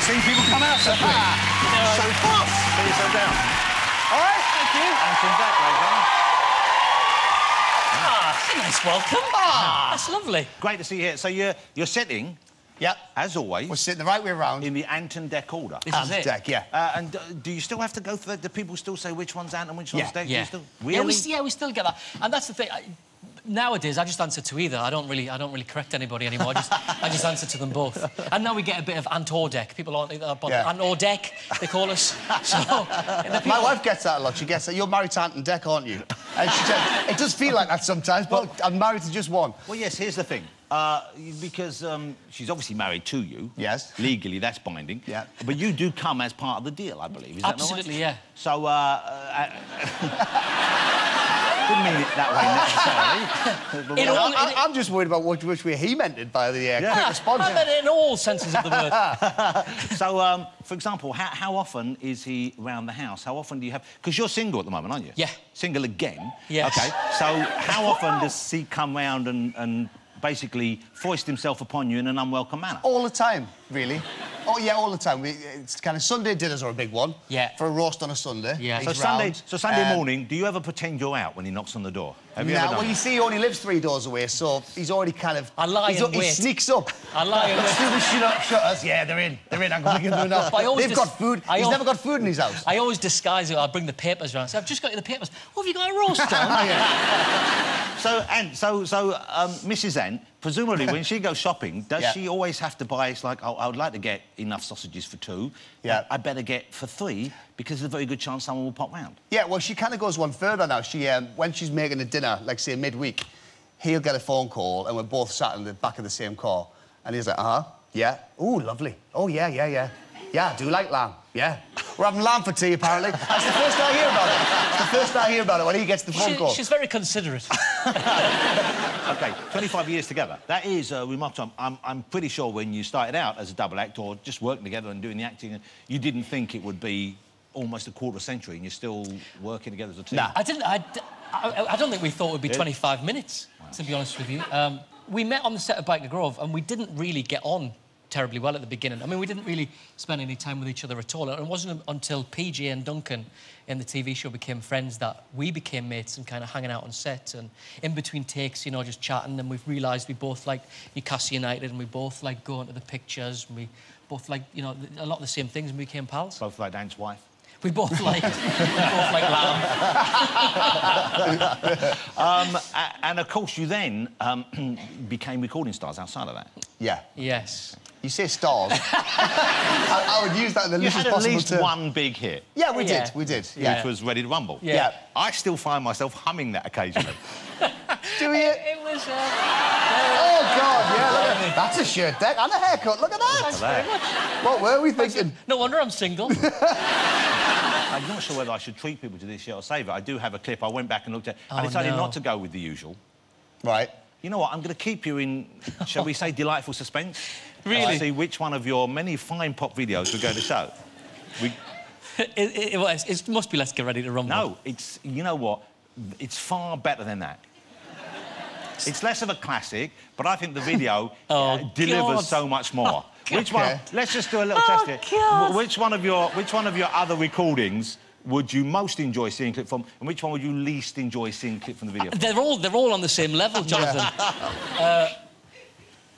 seen people come out separately. So fast. Put yourself down. All right, thank you. Ant and Dec, ladies and gentlemen. Ah, a nice welcome. Ah, that's lovely. Great to see you here. So you're sitting, as always. We're sitting the right way around. In the Ant and Dec order. This is it. Dec, yeah. And do you still have to go for do people still say which one's Ant and which one's Dec? Yeah. Really? We still get that. And that's the thing. Nowadays, I just answer to either. I don't really correct anybody anymore. I just answer to them both. And now we get a bit of Ant or Dec. People aren't Ant or Dec, they call us. So, my wife gets that a lot. She gets that. You're married to Ant and Dec, aren't you? And she said, it does feel like that sometimes, but I'm married to just one. Well, yes, here's the thing. Because she's obviously married to you. Yes. Legally, that's binding. Yeah. But you do come as part of the deal, I believe. Is that absolutely, right? Yeah. So, didn't mean it that way necessarily. I'm just worried about which way he meant it by the quick response. I meant it in all senses of the word. So, for example, how often is he around the house? How often do you have... Because you're single at the moment, aren't you? Yeah. Single again? Yes. OK, so how often does he come round and basically foist himself upon you in an unwelcome manner? All the time, really. Oh, yeah, all the time. It's kind of Sunday dinners are a big one. Yeah. For a roast on a Sunday. Yeah. So Sunday morning, do you ever pretend you're out when he knocks on the door? Have you ever done well, that? you see, he only lives 3 doors away, so he's already kind of... I lie and He wait. sneaks up. I lie and wait. As soon as she shutters, yeah, they're in. I'm going to give them enough. They've got food. He's never got food in his house. I always disguise it. I'll bring the papers around. So I've just got you the papers. Oh, have you got a roast on? Mrs. Ant, presumably when she goes shopping, does she always have to buy? It's like, oh, I would like to get enough sausages for 2. Yeah. I better get for 3 because there's a very good chance someone will pop round. Yeah, well, she kind of goes one further now. She, when she's making a dinner, like say midweek, he'll get a phone call and we're both sat in the back of the same car, and he's like, yeah, ooh, lovely. Oh yeah, I do like lamb. Yeah, we're having lamb for tea apparently. That's the first I hear about it. It's the first I hear about it when he gets the phone call. She's very considerate. OK, 25 years together. That is remarkable. I'm pretty sure when you started out as a double act or just working together and doing the acting, you didn't think it would be almost a quarter century and you're still working together as a team. Nah. I don't think we thought it would be 25 minutes, to be honest with you. We met on the set of Biker Grove and we didn't really get on terribly well at the beginning. I mean, we didn't really spend any time with each other at all. And it wasn't until PJ and Duncan in the TV show became friends that we became mates and kind of hanging out on set and in between takes, you know, just chatting. And we've realised we both like Newcastle United and we both like going to the pictures and we both like, you know, a lot of the same things and we became pals. Both like Ant's wife. We both like lamb. And of course, you then became recording stars outside of that. Yeah. Yes. You say stars. I would use that in the least possible term. You had at least one big hit. Yeah, we did. Which was Ready to Rumble. Yeah. I still find myself humming that occasionally. Do you? It was... Oh, God, yeah, look at that. That's a shirt, Dec, and a haircut. Look at that. Thanks very much. What were we thinking? No wonder I'm single. I'm not sure whether I should treat people to this yet or save it. I do have a clip. I went back and looked at I decided not to go with the usual. Right. You know what? I'm going to keep you in, shall we say, delightful suspense. Really? See which one of your many fine pop videos we're going to show. It must be Let's Get Ready to Rumble. No, it's... You know what? It's far better than that. It's less of a classic, but I think the video delivers so much more. Which one? Let's just do a little test here. God. Which one of your other recordings would you most enjoy seeing a clip from, and which one would you least enjoy seeing a clip from the video? They're all on the same level, Jonathan.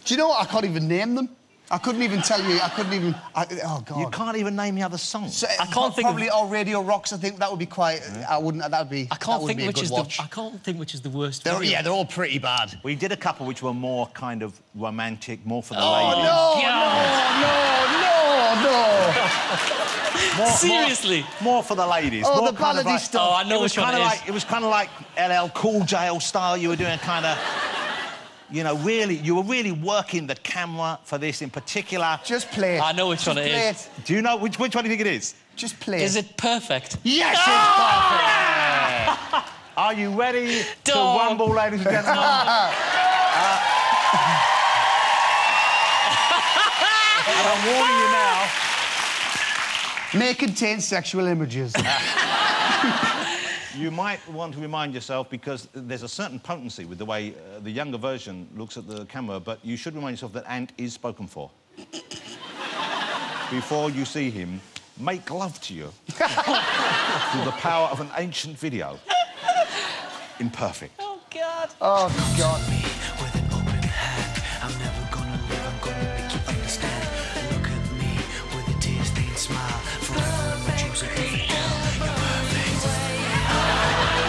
Do you know what? I can't even name them. I couldn't even tell you. Oh God! You can't even name the other song. So, I can't think. Probably All Radio Rocks. I think that would be quite. I wouldn't. That'd be. I can't think which is the. I can't think which is the worst. Yeah, they're all pretty bad. We did a couple which were more kind of romantic, more for the ladies. No! Seriously? More for the ladies. Oh, more the ballady stuff. Oh, I know which one it is. It was kind of like LL Cool J style. You were doing kind of. You know, really, you were really working the camera for this in particular. Just play it. I know which one it is. Do you know which one do you think it is? Just play it. Is it perfect? Yes, it's perfect. Are you ready to rumble, ladies and gentlemen? And I'm warning you now. May contain sexual images. You might want to remind yourself, because there's a certain potency with the way the younger version looks at the camera, but you should remind yourself that Ant is spoken for. before you see him make love to you through the power of an ancient video. Imperfect. Oh, God. Oh, God. With an open hand, I'm never gonna live, I'm gonna make you understand. Look at me with a tear-stained smile. Forever my dreams are different now. You're perfect. I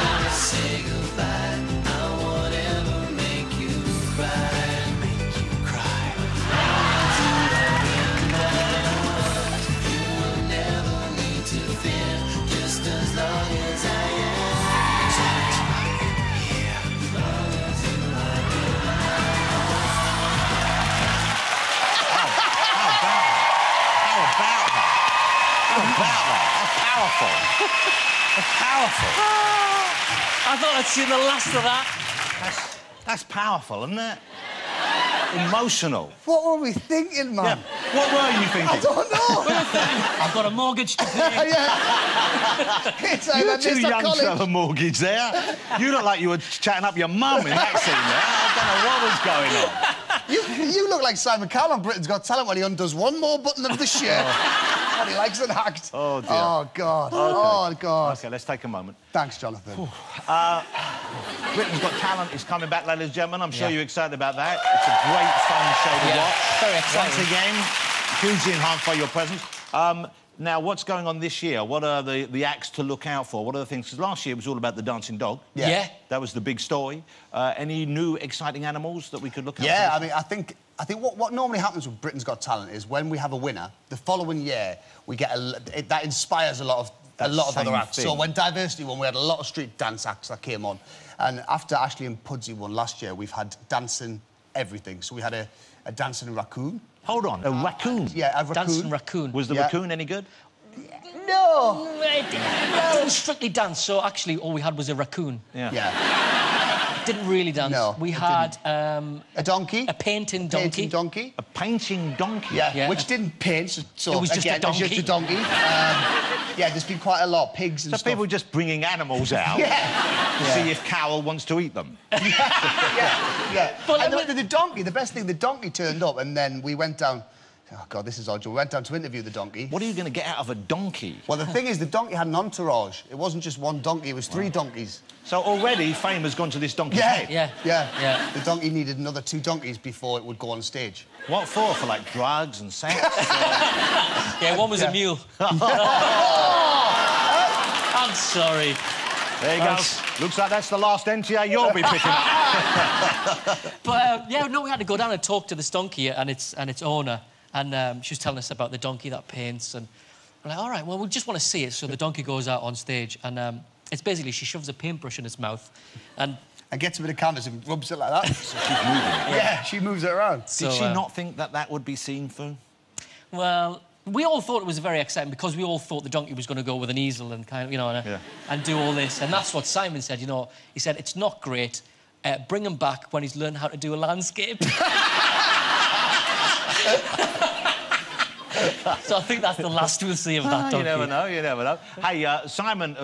wanna say goodbye. I won't ever make you cry. Make you cry. You will never need to fear, just as long as I am. Powerful. That's powerful. I thought I'd seen the last of that. That's powerful, isn't it? Emotional. What were we thinking, man? Yeah. What were you thinking? I don't know. I've got a mortgage to pay. It's like You're I too missed young college. to have a mortgage there. You look like you were chatting up your mum in that scene there. I don't know what was going on. You look like Simon Cowell on Britain's Got Talent when he undoes one more button of the shirt. And he likes an act. Oh, dear. Oh, God. Okay. Oh, God. OK, let's take a moment. Thanks, Jonathan. Britain's Got Talent is coming back, ladies and gentlemen. I'm sure Yeah. you're excited about that. It's a great, fun show to watch. Very exciting. Once again, hugely enhanced by your presence. Now, what's going on this year? What are the acts to look out for? What are the things? Because last year it was all about the dancing dog. Yeah. That was the big story. Any new exciting animals that we could look at? Yeah, I mean, I think what normally happens with Britain's Got Talent is when we have a winner, the following year we get that inspires a lot of other acts. thing. So when Diversity won, we had a lot of street dance acts that came on, and after Ashley and Pudsey won last year, we've had dancing everything. So we had a dancing raccoon. Hold on, a raccoon? Yeah, a raccoon. Dancing raccoon. Was the raccoon any good? No. It didn't strictly dance, so actually all we had was a raccoon. Yeah. Yeah. Didn't really dance. No, we it had a donkey. a painting donkey. Painting donkey. A painting donkey? Yeah, which didn't paint, so It was just again, a it's just a donkey. Yeah, there's been quite a lot, pigs and So stuff. people just bringing animals out to see if Cowell wants to eat them. Yeah. But And like, the donkey, the best thing, the donkey turned up, and then we went down. Oh, God, this is odd. We went down to interview the donkey. What are you going to get out of a donkey? Well, the thing is, the donkey had an entourage. It wasn't just one donkey, it was 3 donkeys. So already fame has gone to this donkey's head. Yeah. The donkey needed another 2 donkeys before it would go on stage. What for? For, like, drugs and sex? yeah, one was a mule. I'm sorry. There you go. Looks like that's the last NTA you'll be picking up. But, yeah, no, we had to go down and talk to this donkey and its owner. And she was telling us about the donkey that paints. And we're like, all right, well, we just want to see it. So the donkey goes out on stage. And it's basically she shoves a paintbrush in its mouth. And gets a bit of canvas and rubs it like that. So she's moving it. Yeah, she moves it around. Did she not think that that would be seen through? Well, we all thought it was very exciting because we all thought the donkey was going to go with an easel and kind of, you know, and do all this. And that's what Simon said, you know. He said, it's not great. Bring him back when he's learned how to do a landscape. So I think that's the last we'll see of that donkey. You never know, you never know. Hey, Simon...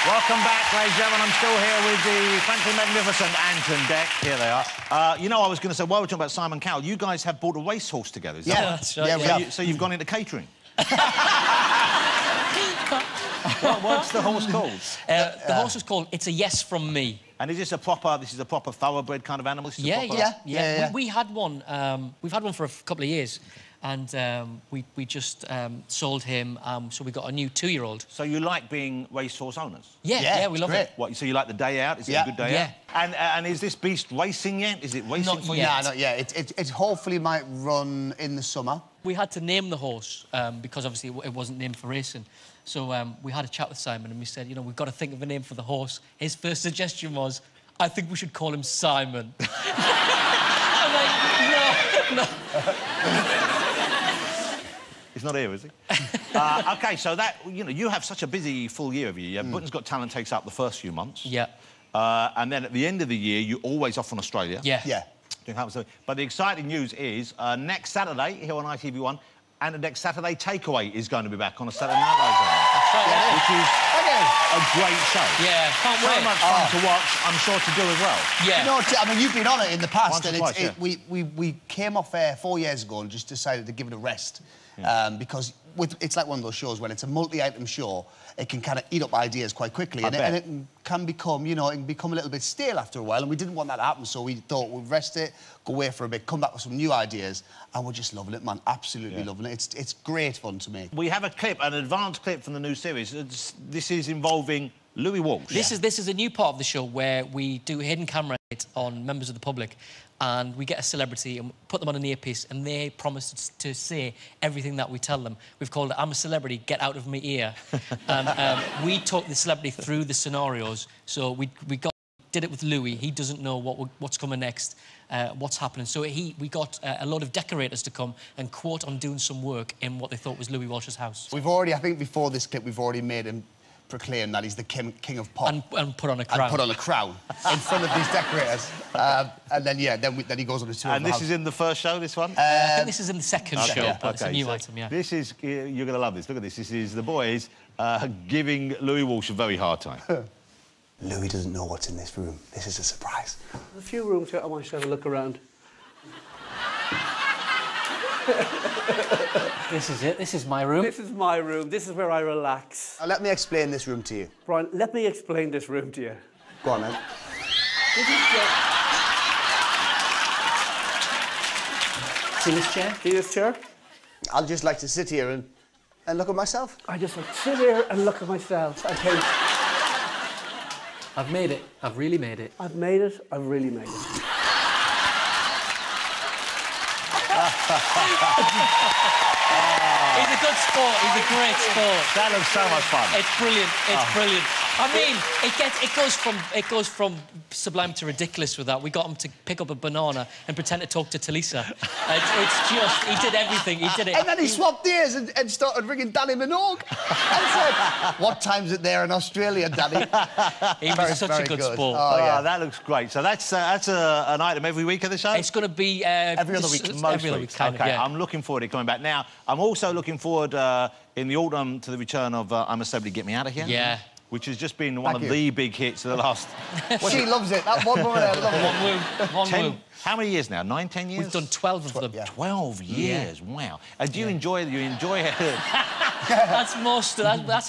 Welcome back, ladies and gentlemen. I'm still here with the frankly magnificent Ant and Dec. Here they are. You know, I was going to say, while we're talking about Simon Cowell, you guys have bought a racehorse together, is that right? That's right. Yeah, we have. So you've gone into catering? What's the horse called? The horse was called It's a Yes From Me. And is this a proper thoroughbred kind of animal? This is a Yeah, proper- yeah. We had one. We've had one for a couple of years, and we just sold him. So we got a new 2-year-old. So you like being racehorse owners? Yeah, we love great. it. What? So you like the day out? Is it a good day out? And is this beast racing yet? Is it racing Not for yet. Nah, not yet. It hopefully might run in the summer. We had to name the horse because obviously it wasn't named for racing. So we had a chat with Simon and we said, you know, we've got to think of a name for the horse. His first suggestion was, I think we should call him Simon. I'm like, no. He's not here, is he? OK, so that, you know, you have such a busy full year every year. Britain's Got Talent takes up the first few months. Yeah. And then at the end of the year, you're always off from Australia. Yeah. Yeah. But the exciting news is next Saturday here on ITV1, Ant and Dec Saturday Takeaway is going to be back on a Saturday Night Live. That's right, Which is a great show. Yeah, can't So wait. much fun to watch, I'm sure to do as well. Yeah. You know, I mean, you've been on it in the past, Once or and twice, yeah. we came off air 4 years ago and just decided to give it a rest. Because it's like one of those shows when it's a multi-item show, it can kind of eat up ideas quite quickly, and it can become, you know, it can become a little bit stale after a while, and we didn't want that to happen, so we thought we'd rest it, go away for a bit, come back with some new ideas, and we're just loving it, man, absolutely loving it. It's great fun to make. We have a clip, an advanced clip from the new series. This is involving Louis Walsh. This is a new part of the show where we do hidden camera on members of the public, and we get a celebrity and put them on an earpiece, and they promise to say everything that we tell them. We've called it "I'm a Celebrity, Get Out of My Ear," and we talk the celebrity through the scenarios. So we did it with Louis. He doesn't know what's coming next, what's happening. So we got a lot of decorators to come and quote on doing some work in what they thought was Louis Walsh's house. We've already, I think before this clip, we've already made him proclaim that he's the king of pop. And put on a crown. And put on a crown in front of these decorators. And then, yeah, then he goes on a tour And of the this house. is in the first show, this one? I think this is in the second show, yeah, but it's a new so item, yeah. This is... You're going to love this. Look at this. This is the boys giving Louis Walsh a very hard time. Louis doesn't know what's in this room. This is a surprise. There's a few rooms here. I want you to have a look around. This is it. This is my room. This is my room. This is where I relax. Let me explain this room to you. Brian, let me explain this room to you. Go on, then. This is See this chair? See this chair? I'd just like to sit here and look at myself. I just like to sit here and look at myself. I think I've made it. I've really made it. I've made it. I've really made it. He's a good sport. He's a great sport. That looks so much fun. It's brilliant. It's brilliant. I mean, it goes from sublime to ridiculous with that. We got him to pick up a banana and pretend to talk to Talisa. It's just he did everything. He did it. And then he swapped ears and started ringing Danny Minogue. And said, "What time's it there in Australia, Danny?" He was such a good sport. Oh, yeah. That looks great. So that's an item every week of the show? It's going to be every other week. Every other week, kind of, OK, yeah. I'm looking forward to it coming back. Now, I'm also looking forward in the autumn to the return of I'm a Celebrity, Get Me Out of Here. Yeah. Which has just been one of the big hits of the last... She loves it. That one woman there loves it. One woo. How many years now? 9, 10 years? We've done 12 of them. Yeah. 12 years, wow. And do you enjoy it? That's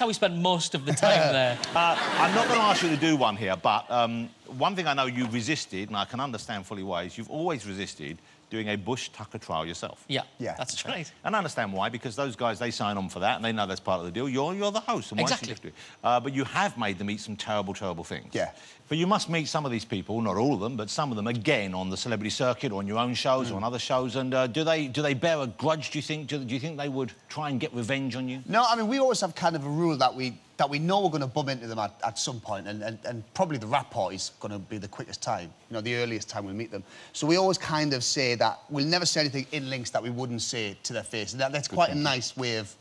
how we spend most of the time there. I'm not going to ask you to do one here, but one thing I know you've resisted, and I can understand fully why, is you've always resisted doing a bush tucker trial yourself. Yeah, Yeah. that's right. And I understand why, because those guys, they sign on for that, and they know that's part of the deal. You're the host, and why should you Exactly. do it? But you have made them eat some terrible, terrible things. Yeah. But you must meet some of these people, not all of them, but some of them, again, on the celebrity circuit or on your own shows or on other shows, and do they bear a grudge, do you think? Do you think they would try and get revenge on you? No, I mean, we always have kind of a rule that we know we're going to bump into them at some point, and probably the rap party's going to be the quickest time, you know, the earliest time we'll meet them. So we always kind of say that we'll never say anything in links that we wouldn't say to their face. And that's quite a nice way of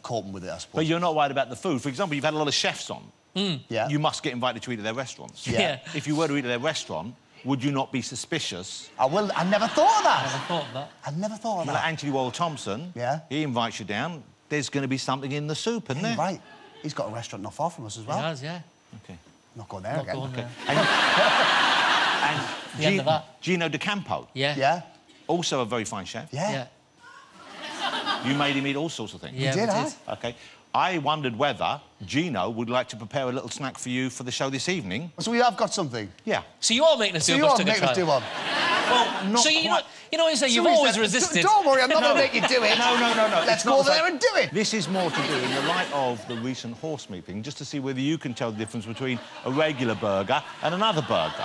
coping with it, I suppose. But you're not worried about the food. For example, you've had a lot of chefs on. Yeah. You must get invited to eat at their restaurants. Yeah. If you were to eat at their restaurant, would you not be suspicious? I never thought of that. I thought of that. I never thought of Like that. Anthony Wall-Thompson, he invites you down, there's going to be something in the soup, isn't there? Right. He's got a restaurant not far from us as well. He has, yeah. OK. Not going there Not again. going there. And The end of that. Gino De Campo. Yeah. Yeah? Also a very fine chef. Yeah. Yeah. You made him eat all sorts of things. Yeah, did, we huh? did. OK. I wondered whether Gino would like to prepare a little snack for you for the show this evening. So we have got something. Yeah. So you are making us do So a you bus are ticket making us do trial. one. Well, not So you know, quite. you say you've So he always said, resisted. Don't worry, I'm not going to make you do it. No. Let's It's not go the there same. and do it. This is more to do in the light of the recent horse meeting, just to see whether you can tell the difference between a regular burger and another burger.